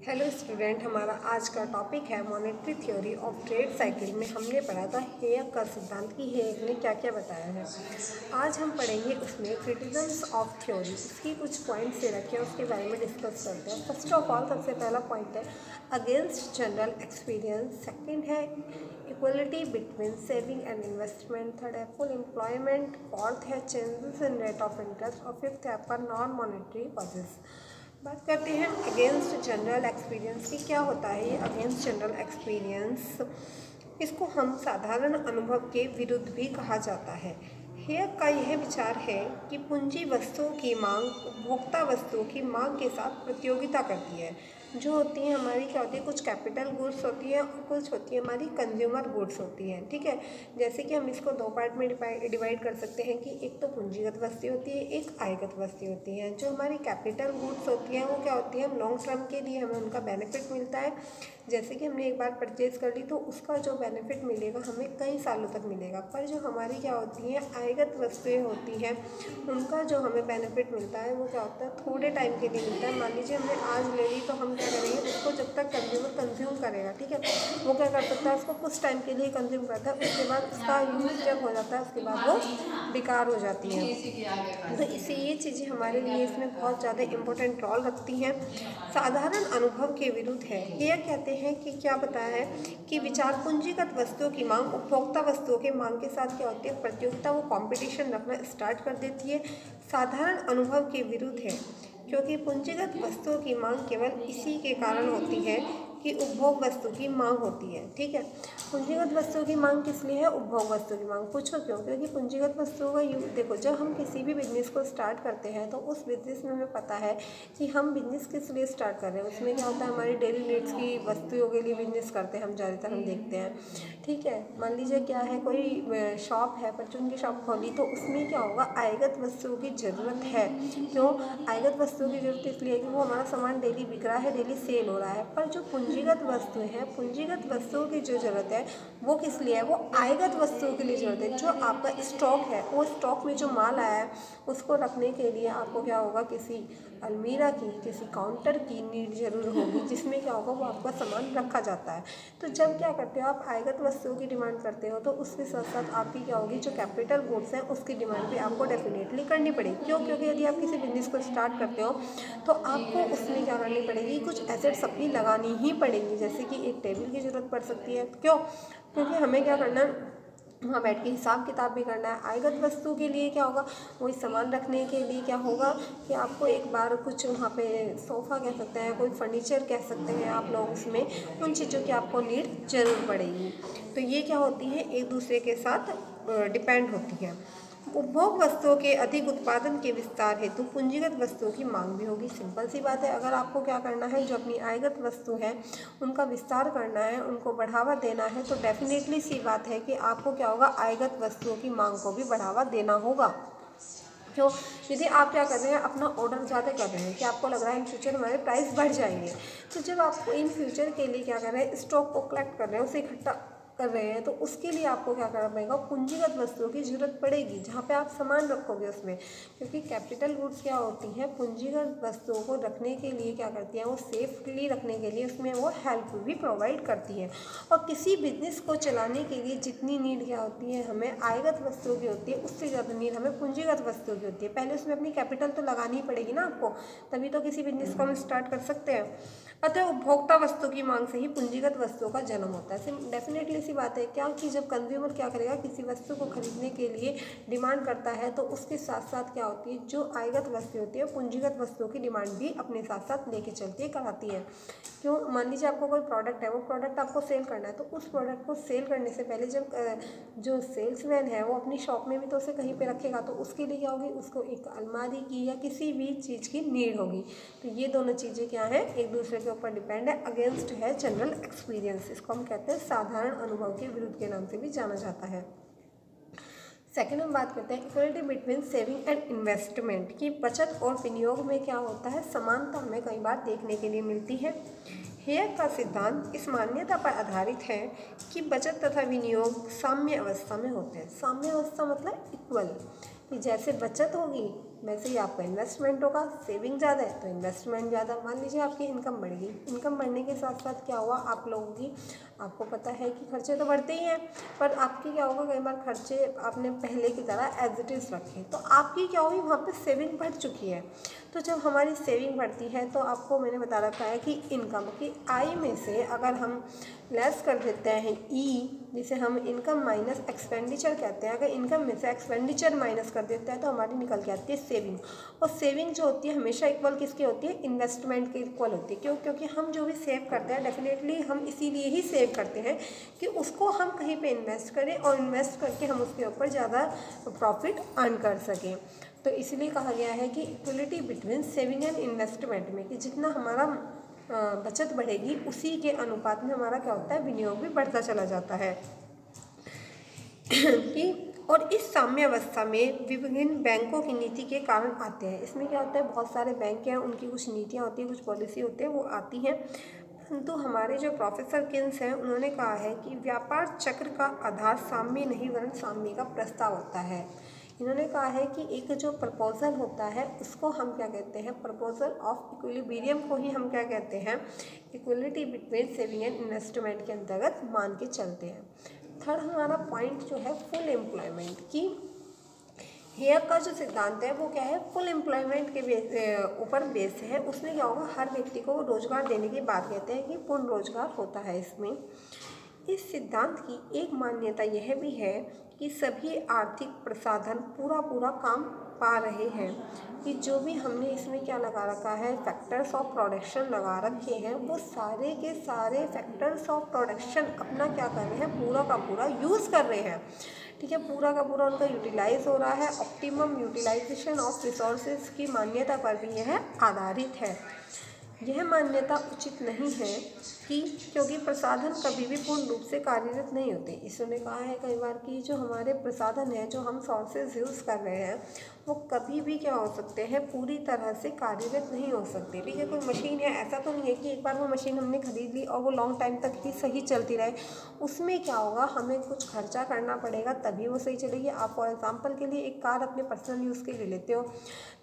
Hello student, हमारा आज का टॉपिक है monetary theory of trade cycle में हमने पढ़ा था हेयक का सिद्धांत की हेयक ने क्या क्या बताया है। आज हम पढ़ेंगे उसमें क्रिटिसिज्म्स ऑफ थ्योरी, उसकी कुछ पॉइंट्स से रखे उसके बारे में डिस्कस करते हैं। फर्स्ट ऑफ ऑल सबसे पहला पॉइंट है अगेंस्ट जनरल एक्सपीरियंस, सेकंड है equality between saving and investment, third है फुल एम्प्लॉयमेंट, फोर्थ है changes in rate of interest और फिफ्थ है आपका नॉन मॉनेटरी कॉजेस। बात करते हैं अगेंस्ट जनरल एक्सपीरियंस की। क्या होता है ये अगेंस्ट जनरल एक्सपीरियंस? इसको हम साधारण अनुभव के विरुद्ध भी कहा जाता है। हेयक का यह विचार है कि पूंजी वस्तुओं की मांग उपभोक्ता वस्तुओं की मांग के साथ प्रतियोगिता करती है। जो होती है हमारी क्या होती है, कुछ कैपिटल गुड्स होती है और कुछ होती है हमारी कंज्यूमर गुड्स होती हैं। ठीक है, जैसे कि हम इसको दो पार्ट में डिवाइड कर सकते हैं कि एक तो पूंजीगत वस्तु होती है, एक आयगत वस्तु होती है। जो हमारी कैपिटल गुड्स होती हैं वो क्या होती है, लॉन्ग टर्म के लिए हमें उनका बेनिफिट मिलता है। जैसे कि हमने एक बार परचेज कर ली तो उसका जो बेनिफिट मिलेगा हमें कई सालों तक मिलेगा। पर जो हमारी क्या होती है आयगत वस्तुएं होती हैं, उनका जो हमें बेनिफिट मिलता है वो क्या होता है, थोड़े टाइम के लिए मिलता है। मान लीजिए हमने आज ले ली तो हम क्या करेंगे, उसको जब तक कंज्यूमर कंज्यूम करेगा, ठीक है, वो क्या कर सकता है, उसको कुछ टाइम के लिए कंज्यूम करता है, उसके बाद उसका यूज़ जब हो जाता है उसके बाद वो बेकार हो जाती है। तो इसे ये चीज़ें हमारे लिए इसमें बहुत ज़्यादा इम्पोर्टेंट रोल रखती हैं। साधारण अनुभव के विरुद्ध है। ये कहते हैं कि क्या बताया है कि विचार पूंजीगत वस्तुओं की मांग उपभोक्ता वस्तुओं के मांग के साथ क्या होती है, प्रतियोगिता, वो कंपटीशन रखना स्टार्ट कर देती है। साधारण अनुभव के विरुद्ध है क्योंकि पूंजीगत वस्तुओं की मांग केवल इसी के कारण होती है कि उपभोग वस्तु की मांग होती है। ठीक है, पूंजीगत वस्तुओं की मांग किस लिए है, उपभोग वस्तु की मांग। पूछो क्यों? क्योंकि पूंजीगत वस्तुओं का देखो, जब हम किसी भी बिजनेस को स्टार्ट करते हैं तो उस बिजनेस में हमें पता है कि हम बिजनेस किस लिए स्टार्ट कर रहे हैं। उसमें क्या होता है, हमारी डेली नीड्स की वस्तुओं के लिए बिजनेस करते हैं हम, ज़्यादातर हम देखते हैं। ठीक है, मान लीजिए क्या है, कोई शॉप है, परचून की शॉप खोली तो उसमें क्या होगा, आयगत वस्तुओं की ज़रूरत है। क्यों आयगत वस्तुओं की जरूरत? इसलिए कि वो हमारा सामान डेली बिक रहा है, डेली सेल हो रहा है। पर जो पूंजीगत वस्तुएं हैं, पूंजीगत वस्तुओं की जो ज़रूरत है वो किस लिए है, वो आयगत वस्तुओं के लिए ज़रूरत है। जो आपका स्टॉक है, वो स्टॉक में जो माल आया है उसको रखने के लिए आपको क्या होगा, किसी अलमीरा की, किसी काउंटर की नीड जरूर होगी, जिसमें क्या होगा, वो आपका सामान रखा जाता है। तो जब क्या करते हो आप आयगत वस्तुओं की डिमांड करते हो तो उसके साथ साथ आपकी क्या होगी, जो कैपिटल गुड्स हैं उसकी डिमांड भी आपको डेफिनेटली करनी पड़ेगी। क्यों? क्योंकि यदि आप किसी बिजनेस को स्टार्ट करते हो तो आपको उसमें क्या करनी पड़ेगी, कुछ एसेट्स अपनी लगानी ही पड़ेंगी। जैसे कि एक टेबल की ज़रूरत पड़ सकती है। क्यों? क्योंकि हमें क्या करना है, वहाँ बैठ के हिसाब किताब भी करना है। आयगत वस्तु के लिए क्या होगा, वही सामान रखने के लिए क्या होगा कि आपको एक बार कुछ वहाँ पे सोफ़ा कह सकते हैं, कोई फर्नीचर कह सकते हैं आप लोग, उसमें उन चीज़ों की आपको नीड ज़रूर पड़ेगी। तो ये क्या होती है, एक दूसरे के साथ डिपेंड होती है। उपभोग वस्तुओं के अधिक उत्पादन के विस्तार हेतु पूंजीगत वस्तुओं की मांग भी होगी। सिंपल सी बात है, अगर आपको क्या करना है, जो अपनी आयगत वस्तु है उनका विस्तार करना है, उनको बढ़ावा देना है, तो डेफिनेटली सी बात है कि आपको क्या होगा, आयगत वस्तुओं की मांग को भी बढ़ावा देना होगा। तो यदि आप क्या कर रहे हैं, अपना ऑर्डर ज़्यादा कर रहे हैं कि आपको लग रहा है इन फ्यूचर हमारे प्राइस बढ़ जाएंगे, तो जब आप इन फ्यूचर के लिए क्या कर रहे हैं, स्टॉक को कलेक्ट कर रहे हैं, उसे इकट्ठा कर रहे हैं, तो उसके लिए आपको क्या करना पड़ेगा, पूंजीगत वस्तुओं की जरूरत पड़ेगी जहाँ पे आप सामान रखोगे उसमें। क्योंकि कैपिटल गुड्स क्या होती हैं, पूंजीगत वस्तुओं को रखने के लिए क्या करती हैं, वो सेफली रखने के लिए उसमें वो हेल्प भी प्रोवाइड करती है। और किसी बिजनेस को चलाने के लिए जितनी नीड क्या होती है, हमें आयगत वस्तुओं की होती है, उससे ज़्यादा नीड हमें पूंजीगत वस्तुओं की होती है। पहले उसमें अपनी कैपिटल तो लगानी ही पड़ेगी ना आपको, तभी तो किसी बिजनेस को हम स्टार्ट कर सकते हैं। अतः उपभोक्ता वस्तु की मांग से ही पूंजीगत वस्तुओं का जन्म होता है। डेफिनेटली सी बात है क्या कि जब कंज्यूमर क्या करेगा, किसी वस्तु को खरीदने के लिए डिमांड करता है तो उसके साथ साथ क्या होती है, जो आयगत वस्तु होती है पूंजीगत वस्तुओं की डिमांड भी अपने साथ साथ लेके चलती है, कराती है। क्यों? मान लीजिए आपको कोई प्रोडक्ट है, वो प्रोडक्ट आपको सेल करना है, तो उस प्रोडक्ट को सेल करने से पहले जब जो सेल्समैन है वो अपनी शॉप में भी तो उसे कहीं पे रखेगा, तो उसके लिए क्या होगी, उसको एक अलमारी की या किसी भी चीज़ की नीड होगी। तो ये दोनों चीज़ें क्या हैं, एक दूसरे के ऊपर डिपेंड है। अगेंस्ट है जनरल एक्सपीरियंस, इसको हम कहते हैं साधारण अनुभव के विरुद्ध के नाम से भी जाना जाता है। सेकेंड हम बात करते हैं equality between saving and investment की। बचत और विनियोग में क्या होता है, समानता हमें कई बार देखने के लिए मिलती है। हेयक का सिद्धांत इस मान्यता पर आधारित है कि बचत तथा विनियोग साम्य अवस्था में होते हैं। साम्य अवस्था मतलब इक्वल, कि जैसे बचत होगी वैसे ही आपका इन्वेस्टमेंट होगा। सेविंग ज़्यादा है तो इन्वेस्टमेंट ज़्यादा। मान लीजिए आपकी इनकम बढ़ गई, इनकम बढ़ने के साथ साथ क्या हुआ, आप लोगों की, आपको पता है कि खर्चे तो बढ़ते ही हैं, पर आपकी क्या होगा, कई बार खर्चे आपने पहले की तरह एज इट इज़ रखे, तो आपकी क्या होगी, वहाँ पे सेविंग बढ़ चुकी है। तो जब हमारी सेविंग बढ़ती है तो आपको मैंने बता रखा है कि इनकम की आय में से अगर हम लेस कर देते हैं ई, जिसे हम इनकम माइनस एक्सपेंडिचर कहते हैं, अगर इनकम में से एक्सपेंडिचर माइनस कर देते हैं तो हमारी निकल के आती है सेविंग। और सेविंग जो होती है हमेशा इक्वल किसकी होती है, इन्वेस्टमेंट के इक्वल होती है। क्यों? क्योंकि हम जो भी सेव करते हैं डेफिनेटली हम इसीलिए ही सेव करते हैं कि उसको हम कहीं पे इन्वेस्ट करें और इन्वेस्ट करके हम उसके ऊपर ज़्यादा प्रॉफिट अर्न कर सकें। तो इसलिए कहा गया है कि equality between saving and investment में, कि जितना हमारा बचत बढ़ेगी उसी के अनुपात में हमारा क्या होता है, विनियोग भी बढ़ता चला जाता है। कि और इस साम्यावस्था में विभिन्न बैंकों की नीति के कारण आते हैं। इसमें क्या होता है, बहुत सारे बैंक हैं, उनकी कुछ नीतियाँ होती हैं, कुछ पॉलिसी होती है, वो आती हैं। परंतु हमारे जो प्रोफेसर किन्स हैं उन्होंने कहा है कि व्यापार चक्र का आधार साम्य नहीं वरन साम्य का प्रस्ताव होता है। इन्होंने कहा है कि एक जो प्रपोजल होता है उसको हम क्या कहते हैं, प्रपोजल ऑफ इक्विलिब्रियम को ही हम क्या कहते हैं, equality between saving and investment के अंतर्गत मान के चलते हैं। थर्ड हमारा पॉइंट जो है फुल एम्प्लॉयमेंट की, हेयर का जो सिद्धांत है वो क्या है, फुल एम्प्लॉयमेंट के ऊपर बेस है। उसमें क्या होगा, हर व्यक्ति को रोजगार देने की बात कहते हैं कि पूर्ण रोजगार होता है इसमें। इस सिद्धांत की एक मान्यता यह भी है कि सभी आर्थिक प्रसाधन पूरा काम पा रहे हैं, कि जो भी हमने इसमें क्या लगा रखा है, फैक्टर्स ऑफ प्रोडक्शन लगा रखे हैं, वो सारे के सारे फैक्टर्स ऑफ प्रोडक्शन अपना क्या कर रहे हैं, पूरा का पूरा यूज़ कर रहे हैं। ठीक है, पूरा का पूरा उनका यूटिलाइज हो रहा है। ऑप्टिमम यूटिलाइजेशन ऑफ रिसोर्सेज की मान्यता पर भी यह आधारित है। यह मान्यता उचित नहीं है कि क्योंकि प्रसाधन कभी भी पूर्ण रूप से कार्यरत नहीं होते। इसने कहा है कई बार कि जो हमारे प्रसाधन हैं, जो हम सोर्सेज यूज़ कर रहे हैं, वो कभी भी क्या हो सकते हैं, पूरी तरह से कार्यरत नहीं हो सकते। ठीक है, कोई मशीन है, ऐसा तो नहीं है कि एक बार वो मशीन हमने खरीद ली और वो लॉन्ग टाइम तक ही सही चलती रहे। उसमें क्या होगा, हमें कुछ खर्चा करना पड़ेगा तभी वो सही चलेगी। आप फॉर एग्जाम्पल के लिए एक कार अपने पर्सनल यूज़ के लिए लेते हो,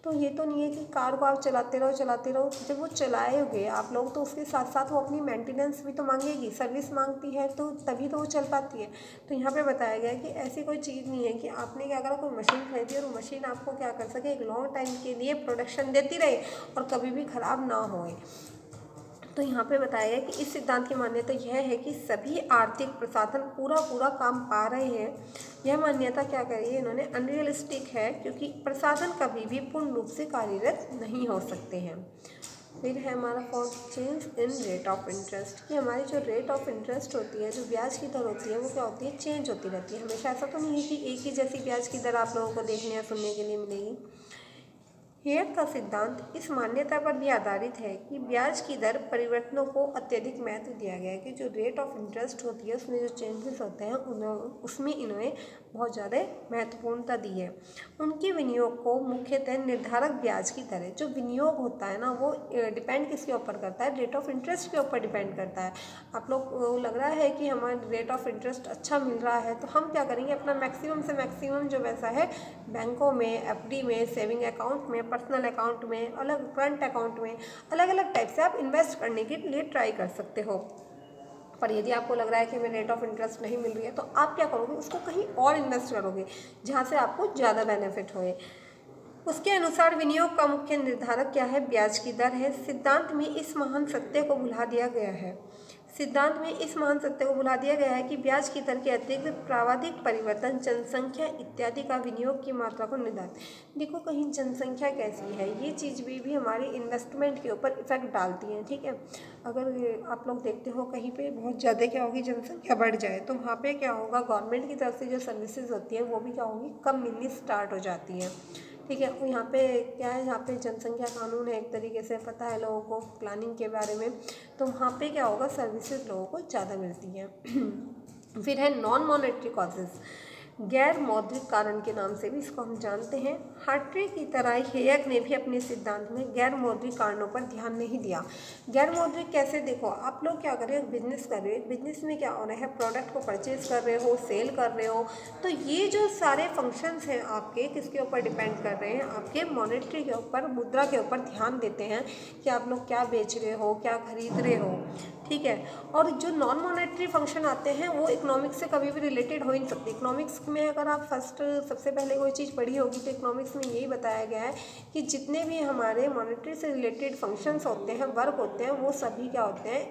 तो ये तो नहीं है कि कार को आप चलाते रहो। जब वो चलाओगे आप लोग तो उसके साथ साथ वो अपनी मेंटेनेंस भी तो मांगेगी, सर्विस मांगती है, तो तभी तो वो चल पाती है। तो यहाँ पे बताया गया है कि ऐसी कोई चीज़ नहीं है कि आपने क्या करा, कोई मशीन खरीदी और वो मशीन आपको क्या कर सके, एक लॉन्ग टाइम के लिए प्रोडक्शन देती रहे और कभी भी ख़राब ना होए। तो यहाँ पे बताया गया कि इस सिद्धांत की मान्यता यह है कि सभी आर्थिक प्रसाधन पूरा काम पा रहे हैं। यह मान्यता क्या करी है इन्होंने, अनरियलिस्टिक है, क्योंकि प्रसाधन कभी भी पूर्ण रूप से कार्यरत नहीं हो सकते हैं। फिर है हमारा fourth, change in rate of interest, कि हमारी जो रेट ऑफ इंटरेस्ट होती है, जो ब्याज की दर होती है, वो क्या होती है, चेंज होती रहती है। हमेशा ऐसा तो नहीं है कि एक ही जैसी ब्याज की दर आप लोगों को देखने या सुनने के लिए मिलेगी। हेयर का सिद्धांत इस मान्यता पर भी आधारित है कि ब्याज की दर परिवर्तनों को अत्यधिक महत्व दिया गया है, कि जो रेट ऑफ इंटरेस्ट होती है उसमें जो चेंजेस होते हैं उसमें इन्होंने बहुत ज़्यादा महत्वपूर्णता दी है। उनके विनियोग को मुख्यतः निर्धारक ब्याज की दर है। जो विनियोग होता है ना, वो डिपेंड किसके ऊपर करता है, रेट ऑफ इंटरेस्ट के ऊपर डिपेंड करता है। आप लोग को लग रहा है कि हमारा रेट ऑफ इंटरेस्ट अच्छा मिल रहा है, तो हम क्या करेंगे, अपना मैक्सिमम से मैक्सिमम जो पैसा है बैंकों में, एफडी में, सेविंग अकाउंट में, पर्सनल अकाउंट में, अलग करंट अकाउंट में, अलग अलग टाइप से आप इन्वेस्ट करने के लिए ट्राई कर सकते हो। पर यदि आपको लग रहा है कि हमें रेट ऑफ इंटरेस्ट नहीं मिल रही है, तो आप क्या करोगे, उसको कहीं और इन्वेस्ट करोगे जहाँ से आपको ज़्यादा बेनिफिट होए। उसके अनुसार विनियोग का मुख्य निर्धारक क्या है, ब्याज की दर है। सिद्धांत में इस महान सत्य को भुला दिया गया है कि ब्याज की दर के अतिरिक्त प्रावधिक परिवर्तन, जनसंख्या इत्यादि का विनियोग की मात्रा को निर्धारित। देखो, कहीं जनसंख्या कैसी है, ये चीज़ भी हमारी इन्वेस्टमेंट के ऊपर इफेक्ट डालती है। ठीक है, अगर आप लोग देखते हो कहीं पे बहुत ज़्यादा क्या होगी, जनसंख्या बढ़ जाए, तो वहाँ पे क्या होगा, गवर्नमेंट की तरफ से जो सर्विसेज होती हैं वो भी क्या होगी, कम मिलनी स्टार्ट हो जाती है। ठीक है, यहाँ पे क्या है, यहाँ पे जनसंख्या कानून है, एक तरीके से पता है लोगों को प्लानिंग के बारे में, तो वहाँ पे क्या होगा, सर्विसेज लोगों को ज़्यादा मिलती हैं। फिर है नॉन मॉनेटरी कॉजेज़। गैर मौद्रिक कारण के नाम से भी इसको हम जानते हैं। हार्ट्रे की तरह हेयक ने भी अपने सिद्धांत में गैर मौद्रिक कारणों पर ध्यान नहीं दिया। गैर मौद्रिक कैसे? देखो, आप लोग क्या कर रहे हो, बिजनेस कर रहे हो, बिजनेस में क्या हो रहा है, प्रोडक्ट को परचेज कर रहे हो, सेल कर रहे हो, तो ये जो सारे फंक्शंस हैं आपके किसके ऊपर डिपेंड कर रहे हैं, आपके मॉनेटरी के ऊपर, मुद्रा के ऊपर ध्यान देते हैं कि आप लोग क्या बेच रहे हो, क्या खरीद रहे हो, ठीक है। और जो नॉन मॉनेटरी फंक्शन आते हैं वो इकोनॉमिक्स से कभी भी रिलेटेड हो ही नहीं सकते। इकोनॉमिक्स में अगर आप सबसे पहले कोई चीज़ पढ़ी होगी तो इकोनॉमिक्स में यही बताया गया है कि जितने भी हमारे मॉनेटरी से रिलेटेड फंक्शंस होते हैं, वर्क होते हैं, वो सभी क्या होते हैं,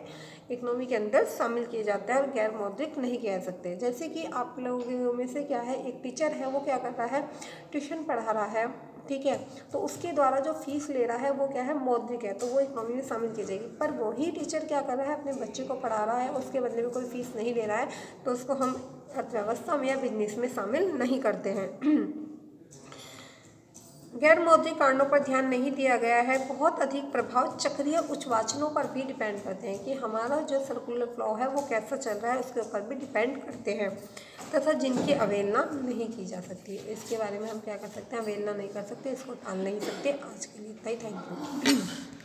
इकोनॉमी के अंदर शामिल किए जाते हैं और गैर मौद्रिक नहीं कह सकते। जैसे कि आप लोगों में से क्या है, एक टीचर है, वो क्या कर रहा है, ट्यूशन पढ़ा रहा है, ठीक है, तो उसके द्वारा जो फीस ले रहा है वो क्या है, मौद्रिक है, तो वो इकोनॉमी में शामिल की जाएगी। पर वही टीचर क्या कर रहा है, अपने बच्चे को पढ़ा रहा है, उसके बदले में कोई फीस नहीं ले रहा है, तो उसको हम अर्थव्यवस्था में या बिजनेस में शामिल नहीं करते हैं। गैर मौद्रिक कारणों पर ध्यान नहीं दिया गया है। बहुत अधिक प्रभाव चक्रीय उच्चवाचनों पर भी डिपेंड करते हैं कि हमारा जो सर्कुलर फ्लो है वो कैसा चल रहा है, उसके ऊपर भी डिपेंड करते हैं, तथा जिनकी अवहेलना नहीं की जा सकती। इसके बारे में हम क्या कर सकते हैं, अवहेलना नहीं कर सकते, इसको टाल नहीं सकते। आज के लिए इतना ही, थैंक यू।